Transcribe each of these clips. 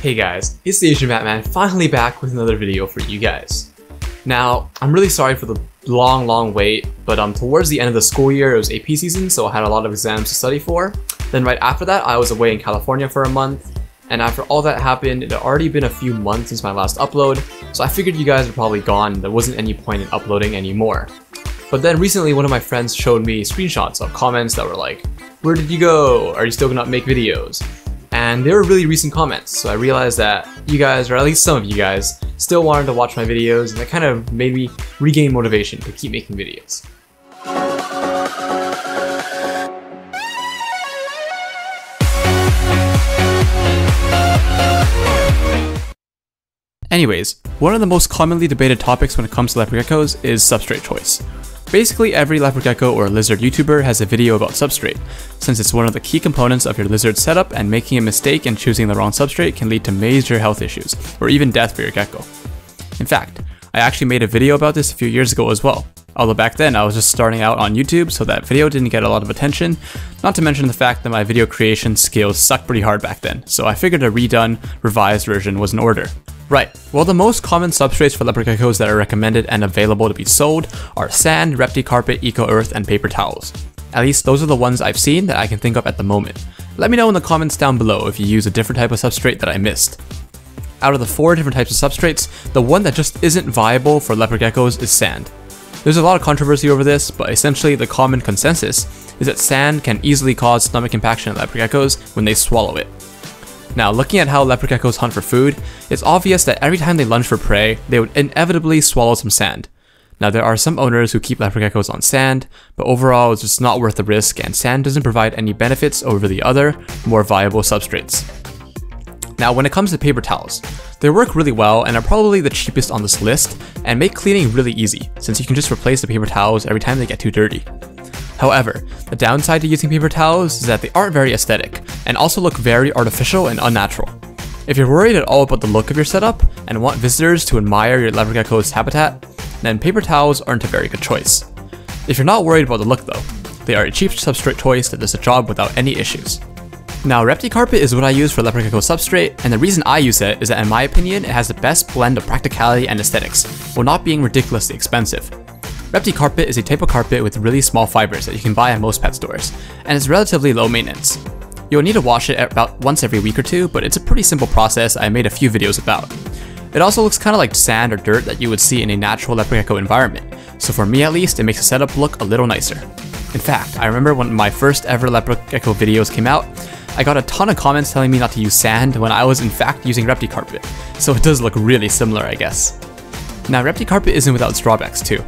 Hey guys, it's the Asian Batman finally back with another video for you guys. Now, I'm really sorry for the long wait, but towards the end of the school year it was AP season, so I had a lot of exams to study for. Then right after that I was away in California for a month, and after all that happened, it had already been a few months since my last upload, so I figured you guys were probably gone and there wasn't any point in uploading anymore. But then recently one of my friends showed me screenshots of comments that were like, "Where did you go? Are you still gonna make videos?" And they were really recent comments, so I realized that you guys, or at least some of you guys, still wanted to watch my videos, and that kind of made me regain motivation to keep making videos. Anyways, one of the most commonly debated topics when it comes to leopard geckos is substrate choice. Basically, every leopard gecko or lizard YouTuber has a video about substrate, since it's one of the key components of your lizard setup, and making a mistake and choosing the wrong substrate can lead to major health issues, or even death for your gecko. In fact, I actually made a video about this a few years ago as well, although back then I was just starting out on YouTube, so that video didn't get a lot of attention, not to mention the fact that my video creation skills sucked pretty hard back then, so I figured a redone, revised version was in order. Right, well, the most common substrates for leopard geckos that are recommended and available to be sold are sand, Repticarpet, Ecoearth, and paper towels. At least those are the ones I've seen that I can think of at the moment. Let me know in the comments down below if you use a different type of substrate that I missed. Out of the 4 different types of substrates, the one that just isn't viable for leopard geckos is sand. There's a lot of controversy over this, but essentially the common consensus is that sand can easily cause stomach impaction in leopard geckos when they swallow it. Now, looking at how leopard geckos hunt for food, it's obvious that every time they lunge for prey, they would inevitably swallow some sand. Now, there are some owners who keep leopard geckos on sand, but overall it's just not worth the risk, and sand doesn't provide any benefits over the other, more viable substrates. Now, when it comes to paper towels, they work really well and are probably the cheapest on this list, and make cleaning really easy, since you can just replace the paper towels every time they get too dirty. However, the downside to using paper towels is that they aren't very aesthetic, and also look very artificial and unnatural. If you're worried at all about the look of your setup, and want visitors to admire your leopard gecko's habitat, then paper towels aren't a very good choice. If you're not worried about the look though, they are a cheap substrate choice that does the job without any issues. Now, Repticarpet is what I use for leopard gecko substrate, and the reason I use it is that in my opinion, it has the best blend of practicality and aesthetics, while not being ridiculously expensive. Repticarpet is a type of carpet with really small fibers that you can buy at most pet stores, and it's relatively low maintenance. You'll need to wash it about once every week or two, but it's a pretty simple process I made a few videos about. It also looks kind of like sand or dirt that you would see in a natural leopard gecko environment, so for me at least, it makes the setup look a little nicer. In fact, I remember when my first ever leopard gecko videos came out, I got a ton of comments telling me not to use sand when I was in fact using Repticarpet, so it does look really similar, I guess. Now, Repticarpet isn't without its drawbacks too.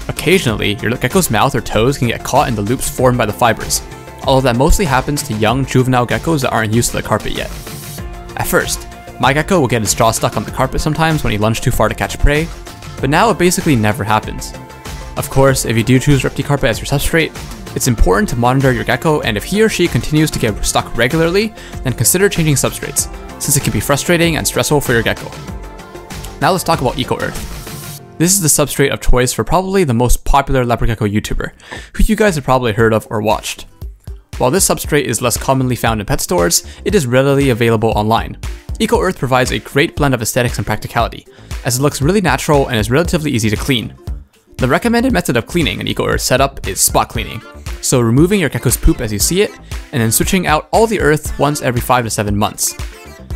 Occasionally, your gecko's mouth or toes can get caught in the loops formed by the fibers, although that mostly happens to young juvenile geckos that aren't used to the carpet yet. At first, my gecko will get his jaw stuck on the carpet sometimes when he lunged too far to catch prey, but now it basically never happens. Of course, if you do choose Repticarpet as your substrate, it's important to monitor your gecko, and if he or she continues to get stuck regularly, then consider changing substrates, since it can be frustrating and stressful for your gecko. Now let's talk about Ecoearth. This is the substrate of choice for probably the most popular leopard gecko YouTuber, who you guys have probably heard of or watched. While this substrate is less commonly found in pet stores, it is readily available online. Ecoearth provides a great blend of aesthetics and practicality, as it looks really natural and is relatively easy to clean. The recommended method of cleaning an Ecoearth setup is spot cleaning, so removing your gecko's poop as you see it, and then switching out all the earth once every 5 to 7 months.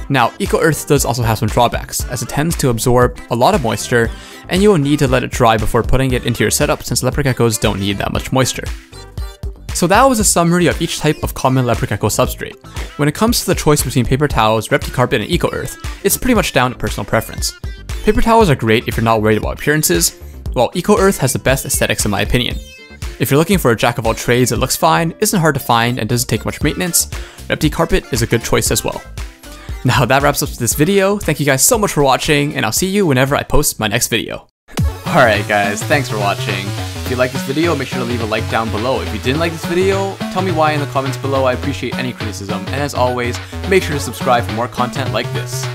Now, Ecoearth does also have some drawbacks, as it tends to absorb a lot of moisture, and you will need to let it dry before putting it into your setup, since leopard geckos don't need that much moisture. So that was a summary of each type of common leopard gecko substrate. When it comes to the choice between paper towels, Repticarpet, and Ecoearth, it's pretty much down to personal preference. Paper towels are great if you're not worried about appearances, while Ecoearth has the best aesthetics in my opinion. If you're looking for a jack of all trades that looks fine, isn't hard to find, and doesn't take much maintenance, Repticarpet is a good choice as well. Now that wraps up this video. Thank you guys so much for watching, and I'll see you whenever I post my next video. Alright guys, thanks for watching. If you liked this video, make sure to leave a like down below. If you didn't like this video, tell me why in the comments below. I appreciate any criticism, and as always, make sure to subscribe for more content like this.